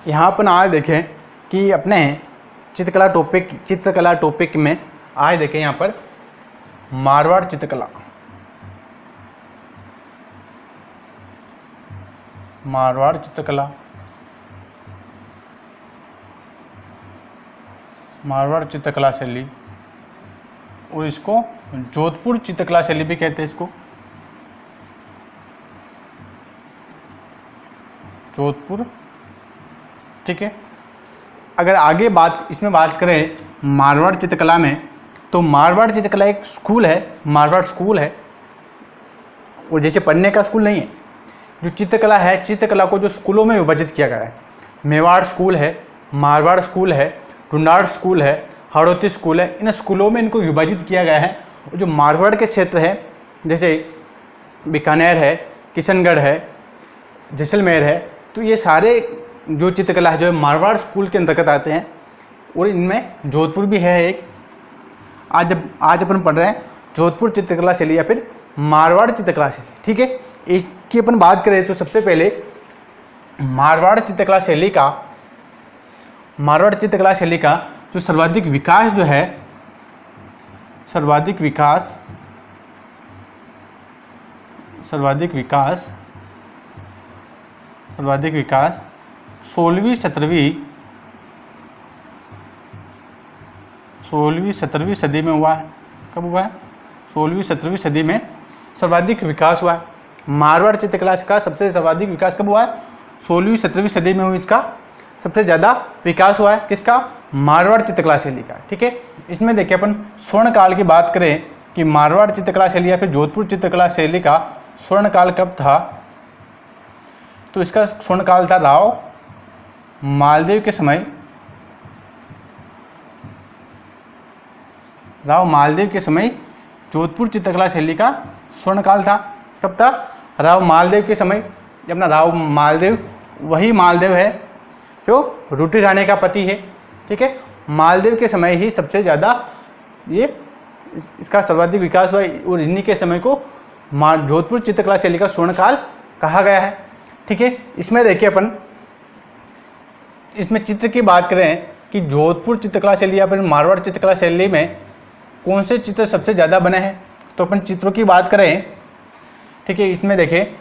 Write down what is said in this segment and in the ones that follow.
यहाँ अपन आज देखें कि अपने चित्रकला टॉपिक में आज देखें यहाँ पर मारवाड़ चित्रकला। मारवाड़ चित्रकला, मारवाड़ चित्रकला शैली, और इसको जोधपुर चित्रकला शैली भी कहते हैं। इसको जोधपुर, ठीक है। अगर आगे इसमें बात करें मारवाड़ चित्रकला में, तो मारवाड़ चित्रकला एक स्कूल है, मारवाड़ स्कूल है, और जैसे पढ़ने का स्कूल नहीं है। जो चित्रकला है, चित्रकला को जो स्कूलों में विभाजित किया गया है, मेवाड़ स्कूल है, मारवाड़ स्कूल है, ढूंढाड़ स्कूल है, हड़ौती स्कूल है, इन स्कूलों में इनको विभाजित किया गया है। और जो मारवाड़ के क्षेत्र है, जैसे बीकानेर है, किशनगढ़ है, जैसलमेर है, तो ये सारे जो चित्रकला है जो मारवाड़ स्कूल के अंतर्गत आते हैं, और इनमें जोधपुर भी है एक। आज अपन पढ़ रहे हैं जोधपुर चित्रकला शैली या फिर मारवाड़ चित्रकला शैली, ठीक है। इसकी अपन बात करें तो सबसे पहले मारवाड़ चित्रकला शैली का जो सर्वाधिक विकास 16वीं सदी में हुआ है। कब हुआ है? 16वीं सदी में सर्वाधिक विकास हुआ है। मारवाड़ चित्रकला का सबसे सर्वाधिक विकास कब हुआ है? 16वीं सदी में हुई। इसका सबसे ज़्यादा विकास हुआ है किसका? मारवाड़ चित्रकला शैली का, ठीक है। इसमें देखिए अपन स्वर्ण काल की बात करें कि मारवाड़ चित्रकला शैली या फिर जोधपुर चित्रकला शैली का स्वर्ण काल कब था, तो इसका स्वर्ण काल था राव मालदेव के समय। जोधपुर चित्रकला शैली का स्वर्ण काल था। कब था? राव मालदेव के समय। जब ना राव मालदेव, वही मालदेव है जो रूटी रानी का पति है, ठीक है। मालदेव के समय ही सबसे ज़्यादा ये इसका सर्वाधिक विकास हुआ, और इन्हीं के समय को जोधपुर चित्रकला शैली का स्वर्ण काल कहा गया है, ठीक है। इसमें देखिए अपन इसमें चित्र की बात करें कि जोधपुर चित्रकला शैली या फिर मारवाड़ चित्रकला शैली में कौन से चित्र सबसे ज़्यादा बने हैं, तो अपन चित्रों की बात करें, ठीक है। इसमें देखिए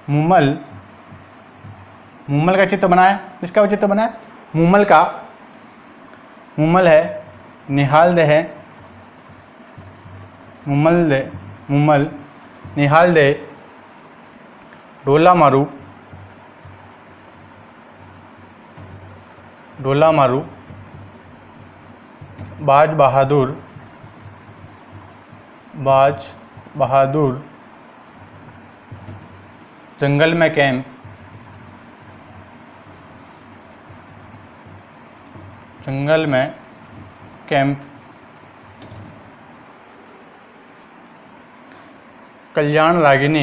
मुमल का चित्र बना है। किसका चित्र बना है? मुमल है, निहाल दे है, मुमल निहाल दे, डोला मारू, बाज बहादुर, जंगल में कैंप, कल्याण रागिनी,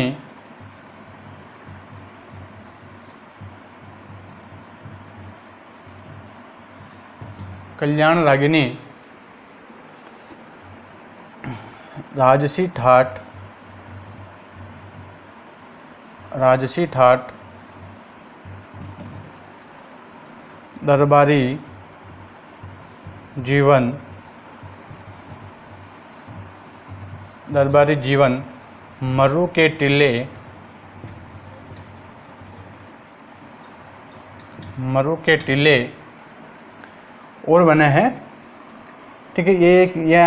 राजसी ठाट, दरबारी जीवन, मरु के टीले और बने हैं, ठीक है। ये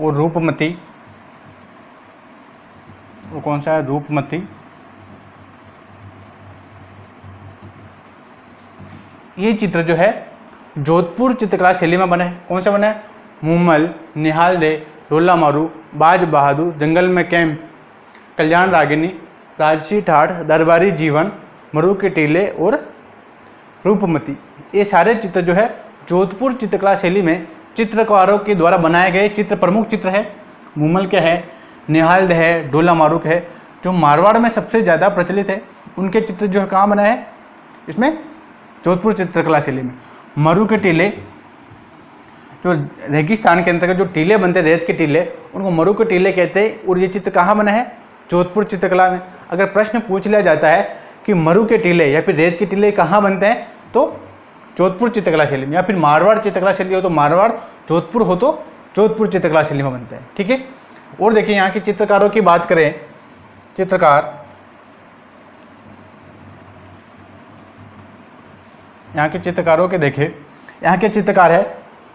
और रूपमती, वो कौन सा है? रूपमती। ये चित्र जो है जोधपुर चित्रकला शैली में बने हैं। कौन से बने हैं? मुमल, निहाल दे, डोला मारू, बाज बहादुर, जंगल में कैंप, कल्याण रागिनी, राजसी ठाठ, दरबारी जीवन, मरु के टीले और रूपमती। ये सारे चित्र जो है जोधपुर चित्रकला शैली में चित्रकारों के द्वारा बनाए गए चित्र, प्रमुख चित्र है। मुमल के है, निहाल दे है, डोला मारू है, जो मारवाड़ में सबसे ज़्यादा प्रचलित है। उनके चित्र जो है कहाँ बनाए हैं? इसमें जोधपुर चित्रकला शैली में। मरु के टीले, जो रेगिस्तान के अंतर्गत जो टीले बनते हैं, रेत के टीले, उनको मरु के टीले कहते हैं। और ये चित्र कहाँ बने हैं? जोधपुर चित्रकला में। अगर प्रश्न पूछ लिया जाता है कि मरु के टीले या फिर रेत के टीले कहाँ बनते हैं, तो जोधपुर चित्रकला शैली में, या फिर मारवाड़ चित्रकला शैली हो तो मारवाड़, जोधपुर हो तो जोधपुर चित्रकला शैली में बनते हैं। ठीक है। और देखिए यहाँ के चित्रकारों की बात करें, यहाँ के चित्रकारों के देखें, यहाँ के चित्रकार है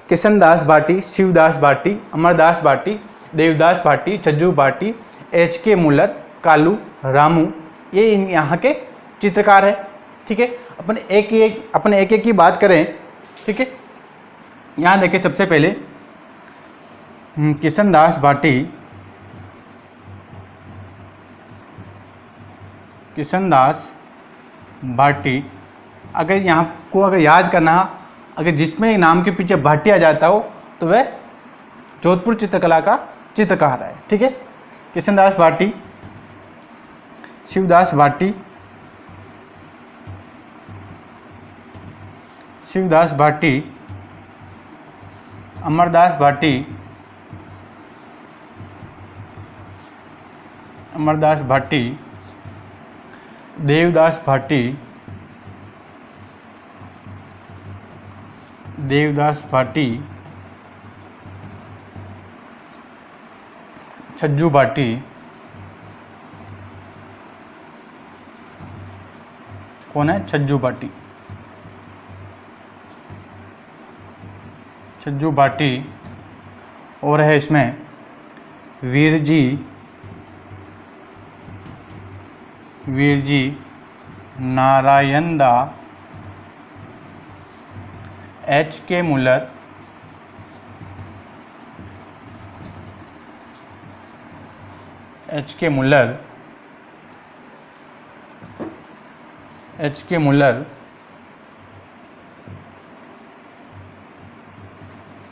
किशनदास भाटी, शिवदास भाटी, अमरदास भाटी, देवदास भाटी, छज्जू भाटी, HK मुल्लर, कालू, रामू, ये यहाँ के चित्रकार है। ठीक है। अपन एक एक की बात करें। ठीक है। यहाँ देखिए सबसे पहले किशनदास भाटी, अगर यहाँ को अगर याद करना, अगर जिसमें नाम के पीछे भाटी आ जाता हो तो वह जोधपुर चित्रकला का चित्रकार है। ठीक है। किशनदास भाटी, शिवदास भाटी, अमरदास भाटी, देवदास भाटी, छज्जू भाटी, कौन है? छज्जू भाटी, और है इसमें वीरजी नारायणदा, HK मुल्लर,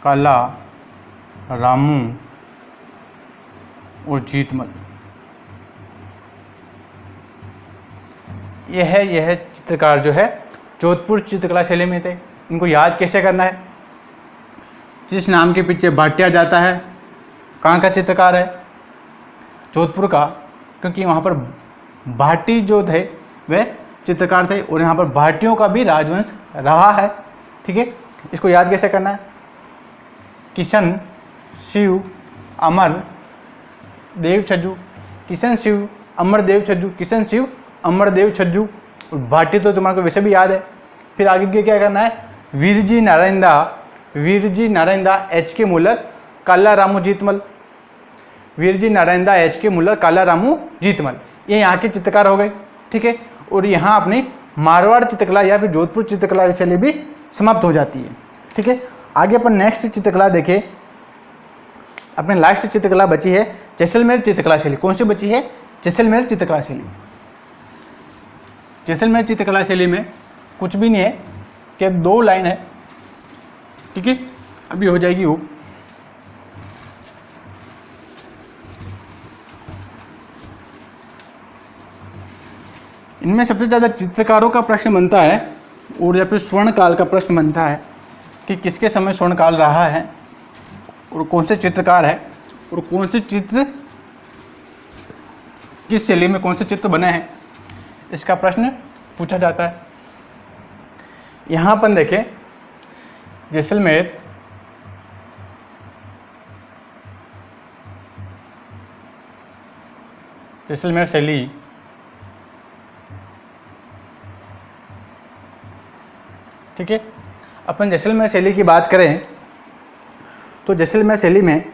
काला, रामू और जीतमल। यह चित्रकार जो है जोधपुर चित्रकला शैली में थे। इनको याद कैसे करना है? जिस नाम के पीछे भाटी आ जाता है, कहाँ का चित्रकार है? जोधपुर का, क्योंकि वहाँ पर भाटी जो थे वह चित्रकार थे और यहाँ पर भाटियों का भी राजवंश रहा है। ठीक है। इसको याद कैसे करना है? किशन, शिव, अमर, देव, छज्जू, किशन, शिव, अमर, देव, छज्जू, किशन, शिव, अमर, देव, छज्जू। भाटी तो तुम्हारे को वैसे भी याद है। फिर आगे के क्या करना है? वीरजी नारायणदा, HK मुल्लर, काला, रामू, जीतमल। वीरजी नारायणदा, HK मुल्लर, काला, रामू, जीतमल, ये यहाँ के चित्रकार हो गए। ठीक है। और यहाँ अपनी मारवाड़ चित्रकला या फिर जोधपुर चित्रकला शैली भी समाप्त हो जाती है। ठीक है। आगे अपन नेक्स्ट चित्रकला देखें। अपने लास्ट चित्रकला बची है जैसलमेर चित्रकला शैली। कौन सी बची है? जैसलमेर चित्रकला शैली। जैसलमेर चित्रकला शैली में कुछ भी नहीं है कि 2 लाइन है। ठीक है। अभी हो जाएगी वो। इनमें सबसे ज़्यादा चित्रकारों का प्रश्न बनता है और या फिर स्वर्ण काल का प्रश्न बनता है कि किसके समय स्वर्ण काल रहा है और कौन से चित्रकार है और कौन से चित्र किस शैली में कौन से चित्र बने हैं, इसका प्रश्न पूछा जाता है। यहाँ अपन देखें जैसलमेर शैली ठीक है। अपन जैसलमेर शैली की बात करें तो जैसलमेर शैली में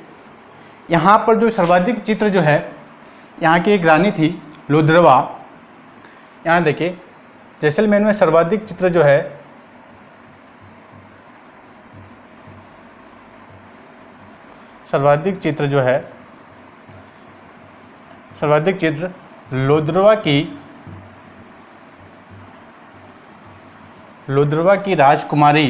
यहाँ पर जो सर्वाधिक चित्र जो है, यहाँ की एक रानी थी लोद्रवा। यहाँ देखिए जैसलमेर में सर्वाधिक चित्र जो है सर्वाधिक चित्र लोद्रवा की राजकुमारी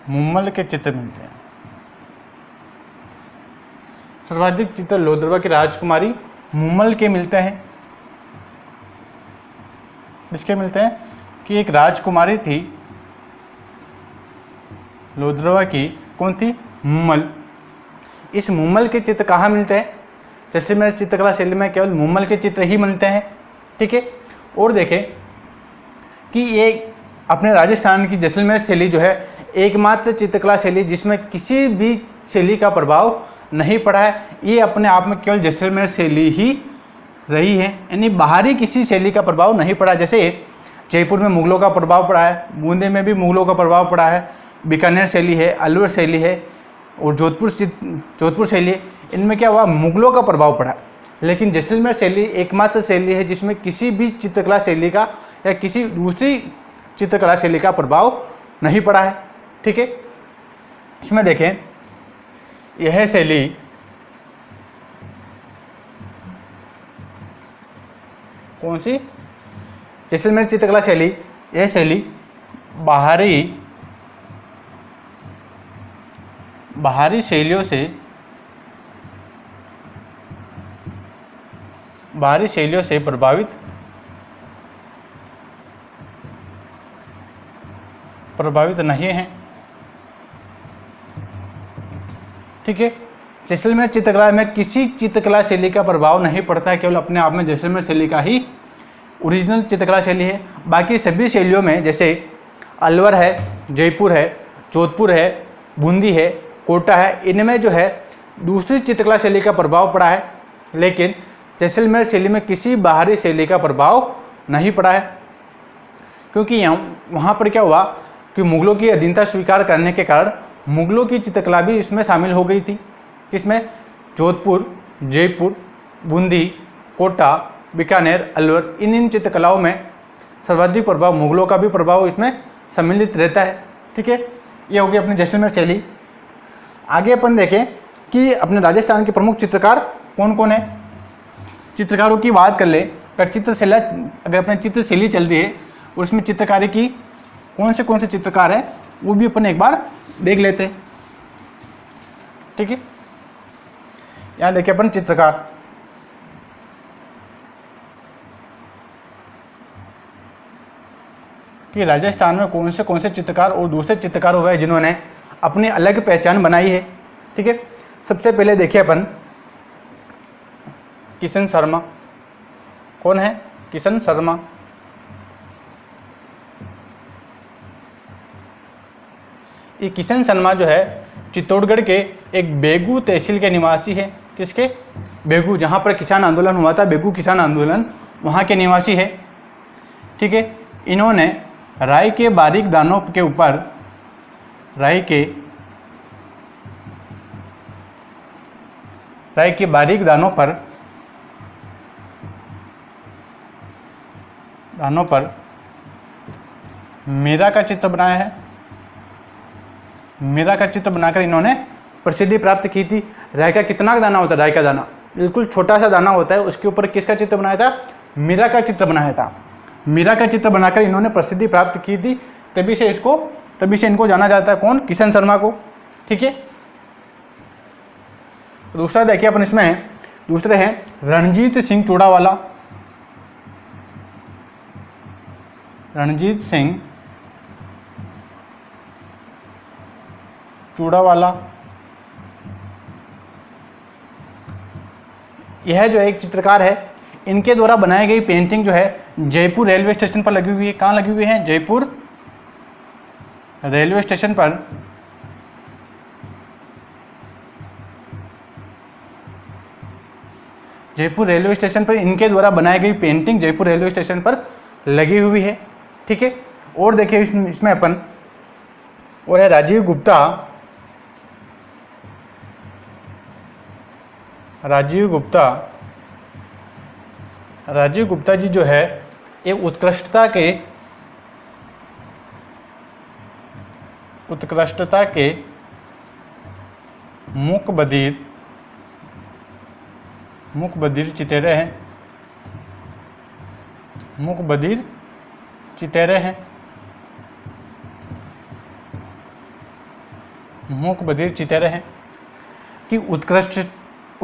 मुम्मल के चित्र मिलते हैं। सर्वाधिक चित्र लोद्रवा की राजकुमारी मुम्मल के मिलते हैं। इसके मिलते हैं कि एक राजकुमारी थी लोद्रवा की कौन थी, मुम्मल। इस मुम्मल के चित्र कहाँ मिलते हैं, जैसलमेर चित्रकला शैली में केवल मुम्मल के चित्र ही मिलते हैं, ठीक है। और देखें कि ये अपने राजस्थान की जैसलमेर शैली जो है एकमात्र चित्रकला शैली जिसमें किसी भी शैली का प्रभाव नहीं पड़ा है। ये अपने आप में केवल जैसलमेर शैली ही रही है, यानी बाहरी किसी शैली का प्रभाव नहीं पड़ा। जैसे जयपुर में मुगलों का प्रभाव पड़ा है, बूंदी में भी मुगलों का प्रभाव पड़ा है, बीकानेर शैली है, अलवर शैली है और जोधपुर शैली है, इनमें क्या हुआ, मुगलों का प्रभाव पड़ा। लेकिन जैसलमेर शैली एकमात्र शैली है जिसमें किसी भी चित्रकला शैली का या किसी दूसरी चित्रकला शैली का प्रभाव नहीं पड़ा है, ठीक है। इसमें देखें, यह शैली कौन सी, जैसलमेर चित्रकला शैली, यह शैली बाहरी शैलियों से प्रभावित नहीं है, ठीक है। जैसलमेर चित्रकला में किसी चित्रकला शैली का प्रभाव नहीं पड़ता है, केवल अपने आप में जैसलमेर शैली का ही ओरिजिनल चित्रकला शैली है। बाकी सभी शैलियों में जैसे अलवर है, जयपुर है, जोधपुर है, बूंदी है, कोटा है, इनमें जो है दूसरी चित्रकला शैली का प्रभाव पड़ा है, लेकिन जैसलमेर शैली में किसी बाहरी शैली का प्रभाव नहीं पड़ा है। क्योंकि वहाँ पर क्या हुआ कि मुगलों की अधीनता स्वीकार करने के कारण मुगलों की चित्रकला भी इसमें शामिल हो गई थी। किसमें, जोधपुर, जयपुर, बूंदी, कोटा, बीकानेर, अलवर, इन चित्रकलाओं में सर्वाधिक प्रभाव मुगलों का भी प्रभाव इसमें सम्मिलित रहता है, ठीक है। ये होगी अपनी जैसलमेर शैली। आगे अपन देखें कि अपने राजस्थान के प्रमुख चित्रकार कौन कौन है। चित्रकारों की बात कर ले, अगर अपने चित्रशैली चल रही है और उसमें चित्रकारी की कौन से चित्रकार है वो भी अपन एक बार देख लेते हैं, ठीक है। यहाँ देखिए अपन चित्रकार, कि राजस्थान में कौन से चित्रकार और दूसरे चित्रकार हुए जिन्होंने अपनी अलग पहचान बनाई है, ठीक है। सबसे पहले देखिए अपन किशन शर्मा। कौन है, किशन शर्मा। ये किशन शर्मा जो है चित्तौड़गढ़ के एक बेगू तहसील के निवासी है। किसके, बेगू, जहाँ पर किसान आंदोलन हुआ था, बेगू किसान आंदोलन, वहाँ के निवासी है, ठीक है। इन्होंने राई के बारीक दानों के ऊपर राई के बारीक दानों पर मीरा का चित्र बनाया है। मीरा का चित्र बनाकर इन्होंने प्रसिद्धि प्राप्त की थी। राई का कितना दाना होता है, राई का दाना बिल्कुल छोटा सा दाना होता है, उसके ऊपर किसका चित्र बनाया था, मीरा का चित्र बनाया था। मीरा का चित्र बनाकर इन्होंने प्रसिद्धि प्राप्त की थी, तभी से इनको जाना जाता है, कौन, किशन शर्मा को, ठीक है। दूसरा देखिए अपन, इसमें दूसरे हैं रणजीत सिंह चूड़ावाला। रणजीत सिंह चूड़ावाला, यह जो एक चित्रकार है, इनके द्वारा बनाई गई पेंटिंग जो है जयपुर रेलवे स्टेशन पर लगी हुई है। कहाँ लगी हुई है, जयपुर रेलवे स्टेशन पर। जयपुर रेलवे स्टेशन पर इनके द्वारा बनाई गई पेंटिंग जयपुर रेलवे स्टेशन पर लगी हुई है, ठीक है। और देखिए इसमें अपन और है राजीव गुप्ता। राजीव गुप्ता जी जो है ये उत्कृष्टता के मूक बधिर चितेरे हैं। कि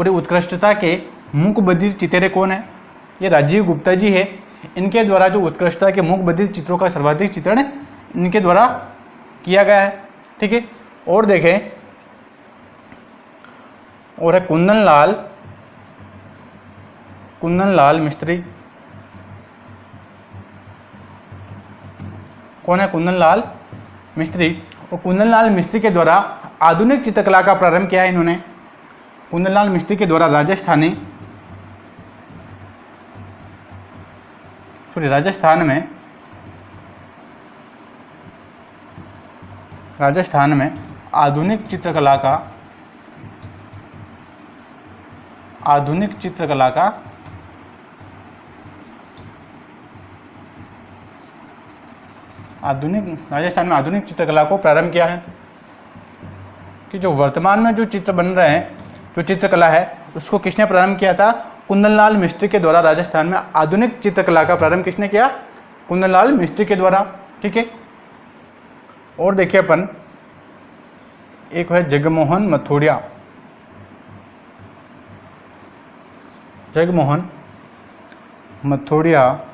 उत्कृष्टता के मूक बधिर चितेरे कौन है, ये राजीव गुप्ता जी है। इनके द्वारा जो उत्कृष्टता के मूक बधिर चित्रों का सर्वाधिक चित्रण इनके द्वारा किया गया है, ठीक है। और देखें, और है कुंदन लाल मिस्त्री। कौन है? कुंदन लाल मिस्त्री। और कुंदन लाल मिस्त्री के द्वारा आधुनिक चित्रकला का प्रारंभ किया है इन्होंने। कुंदन लाल मिस्त्री के द्वारा राजस्थान में आधुनिक चित्रकला को प्रारंभ किया है। कि जो वर्तमान में जो चित्र बन रहे हैं, जो चित्रकला है, उसको किसने प्रारंभ किया था? कुंदन लाल मिस्त्री के द्वारा राजस्थान में आधुनिक चित्रकला का प्रारंभ किसने किया? कुंदन लाल मिस्त्री के द्वारा। ठीक है। और देखिए अपन, एक है जगमोहन मथुरिया। जगमोहन मथुरिया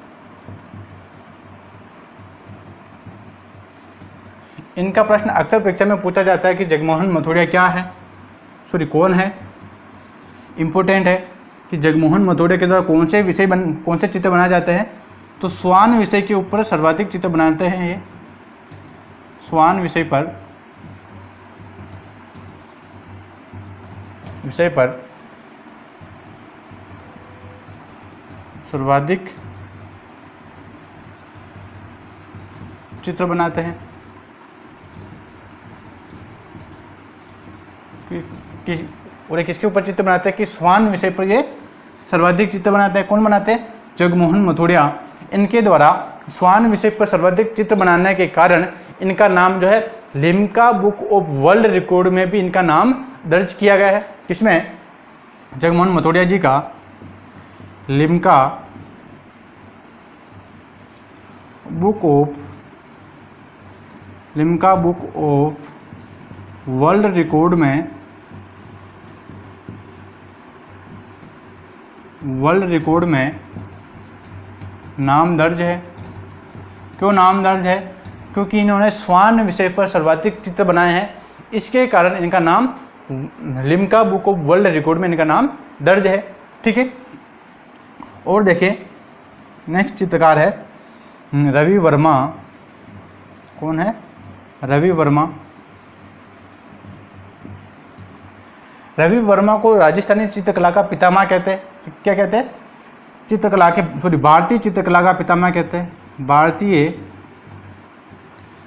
इनका प्रश्न अक्सर परीक्षा में पूछा जाता है कि जगमोहन मथुरिया क्या है, कौन है। इम्पोर्टेंट है कि जगमोहन मथुरिया के द्वारा कौन से चित्र बनाए जाते हैं? तो स्वान विषय के ऊपर सर्वाधिक चित्र बनाते हैं ये। स्वान विषय पर सर्वाधिक चित्र बनाते हैं। और किसके ऊपर चित्र बनाते हैं? कि स्वान विषय पर ये सर्वाधिक चित्र बनाते हैं। कौन बनाते हैं? जगमोहन मथुरिया। इनके द्वारा स्वान विषय पर सर्वाधिक चित्र बनाने के कारण इनका नाम जो है Limca book of world record में भी इनका नाम दर्ज किया गया है। किसमें? जगमोहन मथुरिया जी का Limca book of world record में नाम दर्ज है। क्यों नाम दर्ज है? क्योंकि इन्होंने स्वान विषय पर सर्वाधिक चित्र बनाए हैं, इसके कारण इनका नाम Limca book of world record में इनका नाम दर्ज है। ठीक है। और देखिए, नेक्स्ट चित्रकार है रवि वर्मा। कौन है? रवि वर्मा। रवि वर्मा को राजस्थानी चित्रकला का पितामह कहते हैं। क्या कहते हैं? भारतीय चित्रकला का पितामह कहते हैं।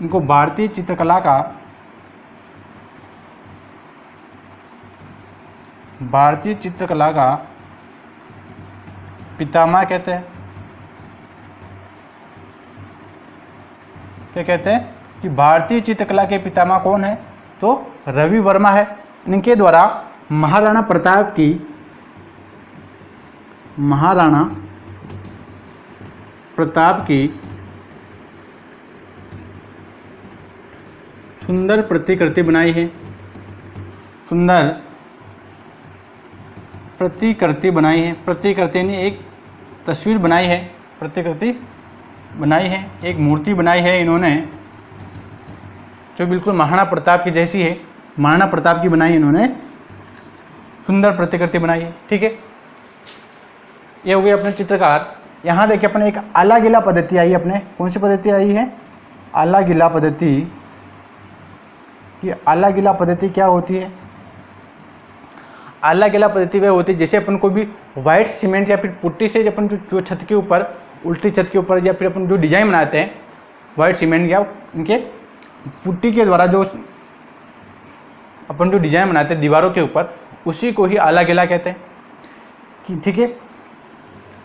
इनको भारतीय चित्रकला का पितामह कहते हैं। क्या कहते हैं? कि भारतीय चित्रकला के पितामह कौन है? तो रवि वर्मा है। इनके द्वारा महाराणा प्रताप की सुंदर प्रतिकृति बनाई है। प्रतिकृति ने एक तस्वीर बनाई है, एक मूर्ति बनाई है इन्होंने, जो बिल्कुल महाराणा प्रताप की जैसी है। महाराणा प्रताप की बनाई इन्होंने, सुंदर प्रतिकृति बनाई है। ठीक है। ये हो गए अपने चित्रकार। यहाँ देखिए अपने एक आला गीला पद्धति आई है। अपने कौन सी पद्धति आई है? आला गीला पद्धति। ये आला गीला पद्धति क्या होती है? आला गीला पद्धति वह होती है जैसे अपन को भी वाइट सीमेंट या फिर पुट्टी से अपन जो छत के ऊपर, उल्टी छत के ऊपर, या फिर अपन जो डिजाइन बनाते हैं वाइट सीमेंट या उनके पुट्टी के द्वारा जो अपन जो डिजाइन बनाते हैं दीवारों के ऊपर, उसी को ही आला गीला कहते हैं। ठीक है।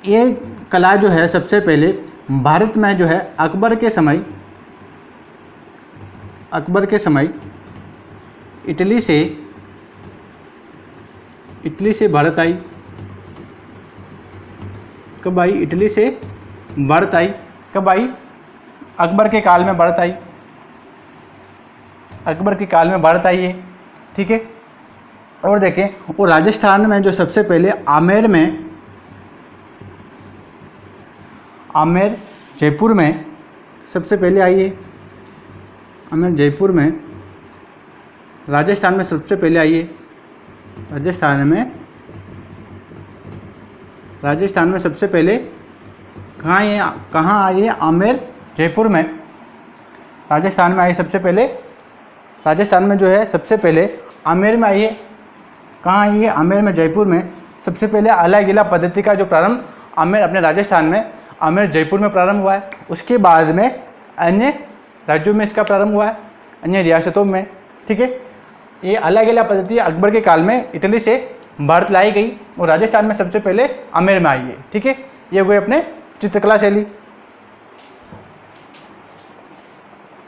ये कला जो है सबसे पहले भारत में जो है अकबर के समय इटली से भारत आई। कब आई? इटली से भारत आई। कब आई? अकबर के काल में भारत आई। है। ठीक है। और देखें, वो राजस्थान में जो सबसे पहले आमेर जयपुर में सबसे पहले आई है। आमेर जयपुर में राजस्थान में सबसे पहले आई है, राजस्थान में सबसे पहले कहाँ आई है? आमेर, जयपुर में। राजस्थान में आई सबसे पहले, राजस्थान में जो है सबसे पहले आमेर में आई है। कहाँ आई है? आमेर में, जयपुर में। सबसे पहले अला गीला पद्धति का जो प्रारंभ आमेर, अपने राजस्थान में आमेर, जयपुर में प्रारंभ हुआ है। उसके बाद में अन्य राज्यों में इसका प्रारंभ हुआ है, अन्य रियासतों में। ठीक है, ये अला गीला पद्धति अकबर के काल में इटली से भारत लाई गई और राजस्थान में सबसे पहले आमेर में आई है। ठीक है, ये हुए अपने चित्रकला शैली।